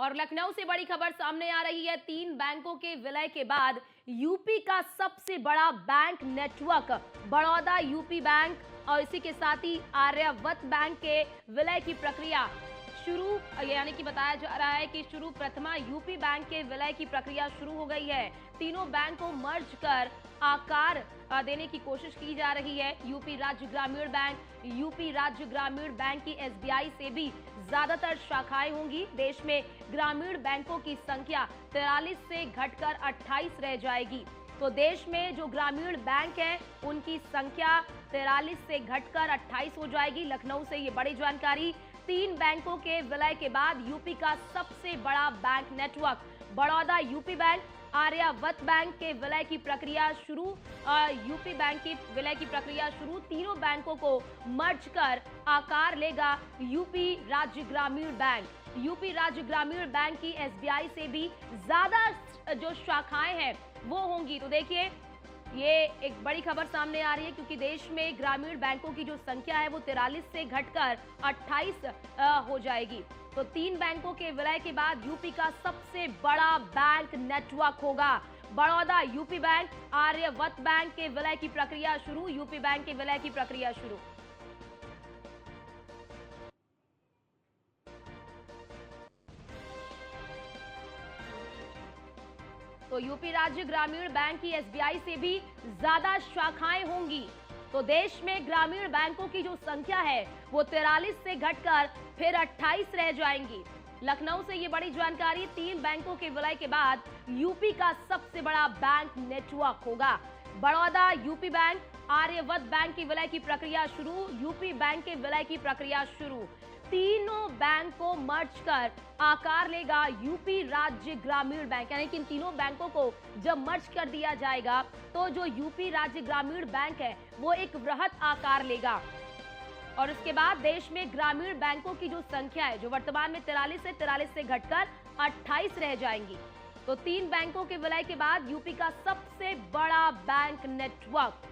और लखनऊ से बड़ी खबर सामने आ रही है। 3 बैंकों के विलय के बाद यूपी का सबसे बड़ा bank network Baroda UP bank और इसी के साथ ही आर्यव्रत बैंक के विलय की प्रक्रिया शुरू, यानी कि बताया जा रहा है कि प्रथमा यूपी बैंक के विलय की प्रक्रिया शुरू हो गई है। तीनों बैंक को मर्ज कर आकार देने की कोशिश की जा रही है। यूपी राज्य ग्रामीण बैंक की एसबीआई से भी ज्यादातर शाखाएं होंगी। देश में ग्रामीण बैंकों की संख्या 43 से घटकर 28 रह जाएगी। तो देश में जो ग्रामीण बैंक है उनकी संख्या 43 से घटकर 28 हो जाएगी। लखनऊ से ये बड़ी जानकारी। 3 बैंकों के विलय के बाद यूपी का सबसे बड़ा bank network Baroda UP bank, Aryavart bank के विलय की प्रक्रिया शुरू, यूपी बैंक की विलय की प्रक्रिया शुरू। तीनों बैंकों को मर्ज कर आकार लेगा यूपी राज्य ग्रामीण बैंक। यूपी राज्य ग्रामीण बैंक की एसबीआई से भी ज्यादा जो शाखाएं हैं वो होंगी। तो देखिए, ये एक बड़ी खबर सामने आ रही है क्योंकि देश में ग्रामीण बैंकों की जो संख्या है वो 43 से घटकर 28 हो जाएगी। तो 3 बैंकों के विलय के बाद यूपी का सबसे बड़ा बैंक नेटवर्क होगा Baroda UP bank. Aryavart bank के विलय की प्रक्रिया शुरू, यूपी बैंक के विलय की प्रक्रिया शुरू। तो यूपी राज्य ग्रामीण बैंक की एसबीआई से भी ज्यादा शाखाएं होंगी। तो देश में ग्रामीण बैंकों की जो संख्या है वो 43 से घटकर फिर 28 रह जाएंगी। लखनऊ से ये बड़ी जानकारी। 3 बैंकों के विलय के बाद यूपी का सबसे बड़ा बैंक नेटवर्क होगा Baroda UP bank. Aryavart bank की विलय की प्रक्रिया शुरू, यूपी बैंक के विलय की प्रक्रिया शुरू। तीनों बैंक को मर्ज कर आकार लेगा यूपी राज्य ग्रामीण बैंक। यानी कि इन तीनों बैंकों को जब मर्ज कर दिया जाएगा तो जो यूपी राज्य ग्रामीण बैंक है वो एक वृहत आकार लेगा। और उसके बाद देश में ग्रामीण बैंकों की जो संख्या है जो वर्तमान में 43 से घटकर 28 रह जाएंगी। तो 3 बैंकों के विलय के बाद यूपी का सबसे बड़ा बैंक नेटवर्क।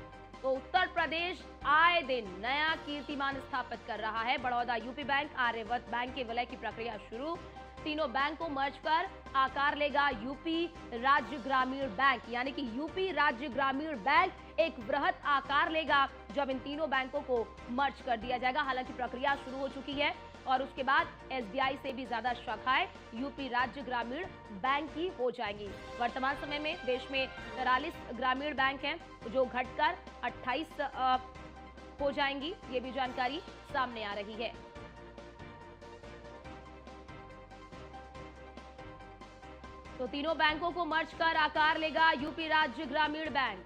तो उत्तर प्रदेश आए दिन नया कीर्तिमान स्थापित कर रहा है। Baroda UP bank, Aryavart bank के विलय की प्रक्रिया शुरू। तीनों बैंक को मर्ज कर आकार लेगा यूपी राज्य ग्रामीण बैंक। यानी कि यूपी राज्य ग्रामीण बैंक एक वृहत आकार लेगा जब इन तीनों बैंकों को मर्ज कर दिया जाएगा। हालांकि प्रक्रिया शुरू हो चुकी है और उसके बाद एसबीआई से भी ज्यादा शाखाएं यूपी राज्य ग्रामीण बैंक की हो जाएंगी। वर्तमान समय में देश में 43 ग्रामीण बैंक हैं जो घटकर 28 हो जाएंगी। ये भी जानकारी सामने आ रही है। तो तीनों बैंकों को मर्ज कर आकार लेगा यूपी राज्य ग्रामीण बैंक।